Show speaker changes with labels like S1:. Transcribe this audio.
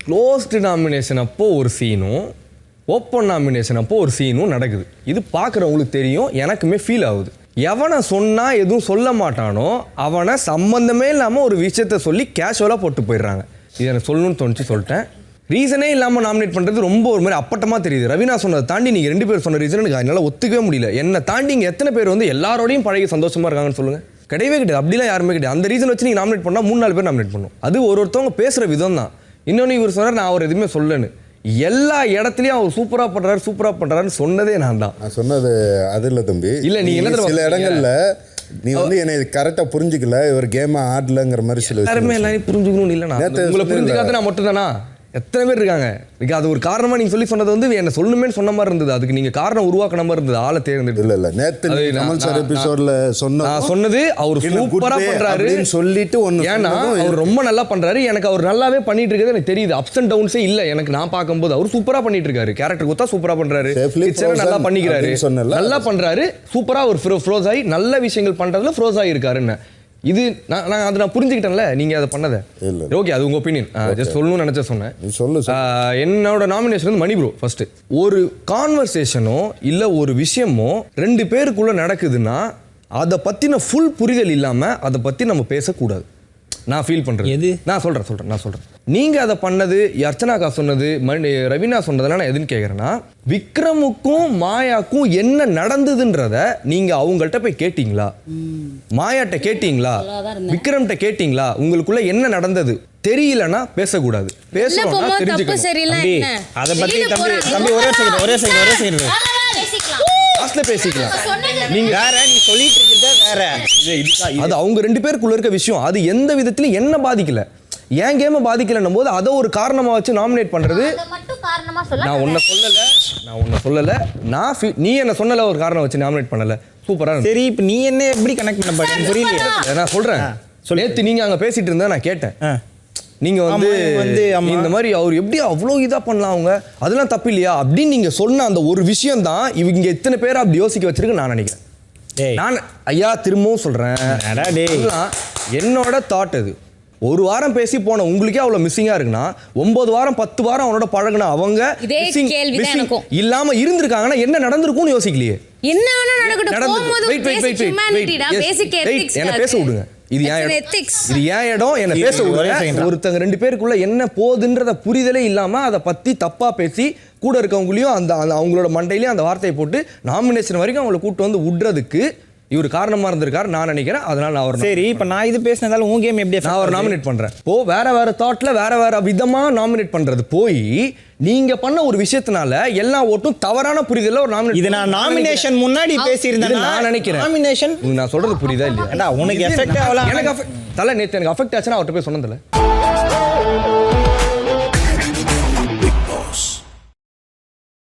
S1: Closed nomination அப்போ ஒரு சீனும் ஓப்பன் நாமினேஷன் அப்போ ஒரு சீனும் நடக்குது. இது பார்க்குறவங்களுக்கு தெரியும், எனக்குமே ஃபீல் ஆகுது. எவனை சொன்னால் எதுவும் சொல்ல மாட்டானோ அவனை சம்மந்தமே இல்லாமல் ஒரு விஷயத்த சொல்லி கேஷுவலாக போட்டு போயிடுறாங்க. இது எனக்கு சொல்லணும்னு தோணுச்சு, சொல்லிட்டேன். ரீசனே இல்லாமல் நாமினேட் பண்ணுறது ரொம்ப ஒரு மாதிரி அப்பட்டமாக தெரியுது. ரவினா சொன்னதை தாண்டி நீங்கள் 2 பேர் சொன்ன ரீசன் எனக்கு என்னால் ஒத்துக்கவே முடியல. என்னை தாண்டி இங்கே எத்தனை பேர் வந்து எல்லாரோடையும் பழகி சந்தோஷமாக இருக்காங்கன்னு சொல்லுங்கள்? கிடையவே கிடையாது. அப்படிலாம் யாருமே கிடையாது. அந்த ரீசன் வச்சு நீங்கள் நாமினேட் பண்ணால் 3-4 பேர் நாமினேட் பண்ணும். அது ஒருத்தவங்க பேசுகிற விதம் தான். இன்னொன்று இவர் சொன்னார், நான் அவர் எதுவுமே சொல்லன்னு. எல்லா இடத்துலையும் அவர் சூப்பராக பண்ணுறாருன்னு சொன்னதே நான் தான்.
S2: நான் சொன்னது அது இல்லை தம்பி.
S1: இல்லை நீங்கள் என்ன
S2: சில இடங்கள்ல நீ வந்து என்னை கரெக்டாக புரிஞ்சுக்கல, இவர் கேமை ஆடலங்கிற மாதிரி சில
S1: எல்லாருமே எல்லாரையும் புரிஞ்சுக்கணும்னு இல்லைண்ணா. உங்களை புரிஞ்சுக்காத நான் மட்டும் தானா? எத்தனை பேர் இருக்காங்க? அது ஒரு காரணமாக நீங்கள் சொன்னது வந்து என்ன சொல்லணுமே சொன்ன மாதிரி இருந்தது. அதுக்கு நீங்கள் காரணம் உருவாக்கின மாதிரி இருந்தது. ஆளை தேர்ந்தெடுத்து
S2: இல்லை நேற்று கமல் சார் எபிசோட்ல
S1: சொன்னது அவர் சூப்பராக பண்ணுறாரு
S2: சொல்லிட்டு ஒன்று.
S1: ஏன்னா அவர் ரொம்ப நல்லா பண்ணுறாரு. எனக்கு அவர் நல்லாவே பண்ணிட்டு இருக்கிறது எனக்கு தெரியுது. அப்ஸ் அண்ட் டவுன்ஸே இல்லை எனக்கு. நான் பார்க்கும்போது அவர் சூப்பராக பண்ணிட்டு இருக்காரு. கேரக்டர் கொடுத்தா சூப்பராக பண்ணுறாரு, நல்லா பண்ணிக்கிறாரு, நல்லா பண்ணுறாரு, சூப்பராக ஒரு ஃப்ரோஸ் ஆகி நல்ல விஷயங்கள் பண்ணுறதுல ஃப்ரோஸ் ஆகி இருக்காருன்னு. இது நான் புரிஞ்சுக்கிட்டேன்ல, நீங்கள் அதை பண்ணதை. ஓகே, அது உங்கள் ஒப்பீனியன். ஜஸ்ட் சொல்லணும்னு நினச்ச சொன்னேன். என்னோட நாமினேஷன் வந்து மணி ப்ரோ. ஃபர்ஸ்ட் ஒரு கான்வர்சேஷனோ இல்லை ஒரு விஷயமோ 2 பேருக்குள்ளே நடக்குதுன்னா அதை பற்றின ஃபுல் புரிதல் இல்லாமல் அதை பற்றி நம்ம பேசக்கூடாது. நான் ஃபீல் பண்ணுறேன். எது நான் சொல்கிறேன். நீங்கள் அதை பண்ணது, அர்ச்சனாக்கா சொன்னது, ரவீனா சொன்னதெல்லாம் நான் எதுன்னு கேட்குறேன்னா, விக்ரமுக்கும் மாயாக்கும் என்ன நடந்ததுன்றத நீங்கள் அவங்கள்ட்ட போய் கேட்டிங்களா? மாயாட்ட கேட்டிங்களா? விக்ரம்கிட்ட கேட்டிங்களா? உங்களுக்குள்ள என்ன நடந்தது தெரியலன்னா பேசக்கூடாது. பேசணும்னா தெரிஞ்சுக்கணும்.
S3: அதை பற்றி தம்பி ஒரே செகண்ட்
S1: பேசிக்கலாம். நீங்க
S3: வேற, நீ சொல்லிட்டு இருக்கிறது வேற.
S1: அது அவங்க 2 பேருக்குள்ள இருக்க விஷயம். அது எந்த விதத்திலும் என்ன பாதிக்கல, ஏன் கேம பாதிக்கலன்னும் போது அதை ஒரு காரணமா வச்சு நாமினேட் பண்றது. நான் ஒன்ன சொல்லல. நீ என்ன சொன்னல ஒரு காரணம் வச்சு நாமினேட் பண்ணல. சூப்பரா.
S3: சரி, இப்போ நீ என்ன எப்படி கனெக்ட் பண்ண பாருங்க, புரியல.
S1: நான் சொல்றேன். நேத்து நீங்க அங்க பேசிட்டு இருந்தா நான் கேட்டேன். நீங்க வந்து இந்த மாதிரி அவர் எப்படி அவ்வளோ இதா பண்ணலாம், அவங்க அதெல்லாம் தப்பு இல்லையா அப்படின்னு நீங்க சொன்ன அந்த ஒரு விஷயம் தான் இவங்க இத்தனை பேரை அப்படி யோசிக்க வச்சிருக்கு நான் நினைக்கிறேன். நான் ஐயா திரும்பவும் சொல்றேன், என்னோட தாட் அது. ஒரு வாரம் பேசி போன உங்களுக்கே அவ்வளவு மிஸ்ஸிங்கா இருக்குன்னா 9 வாரம் 10 வாரம் அவனோட பழகுன அவங்க இல்லாம இருந்திருக்காங்கன்னா என்ன நடந்திருக்கும்னு யோசிக்கலையே. என்ன பேச விடுங்க. இது ஏன் இடம், என்ன பேச விடுங்க. ஒருத்தங்க 2 பேருக்குள்ள என்ன போகுதுன்றத புரிதலே இல்லாம அதை பத்தி தப்பா பேசி கூட இருக்கவங்களையும் அந்த அவங்களோட மண்டையிலையும் அந்த வார்த்தையை போட்டு நாமினேஷன் வரைக்கும் அவங்களை கூட்டு வந்து விடுறதுக்கு இவர் காரணமா இருந்திருக்காரு நான் நினைக்கிறேன். அதனால நான் அவர்
S3: சரி, இப்போ நான் இது பேசினதால உங்க கேம் எப்படி
S1: நான் அவர் நாமினேட் பண்றேன். வேற தாட்ல வேற விதமா நாமினேட் பண்றது போய் நீங்க பண்ண ஒரு விஷயத்தினால எல்லா ஓட்டும் தவறான புரிதல்ல ஒரு நாமினேட்.
S3: இது நான் நாமினேஷன் முன்னாடி பேசியிருந்தேன் நான் நினைக்கிறேன். நாமினேஷன்
S1: நான் சொல்றது புரியுதா இல்லையா?
S3: உனக்கு எஃபெக்ட் ஆகலாம்.
S1: எனக்கு தலை நேத்து எனக்கு அஃபெக்ட் ஆச்சுன்னா அவர்கிட்ட போய் சொன்னதில்ல.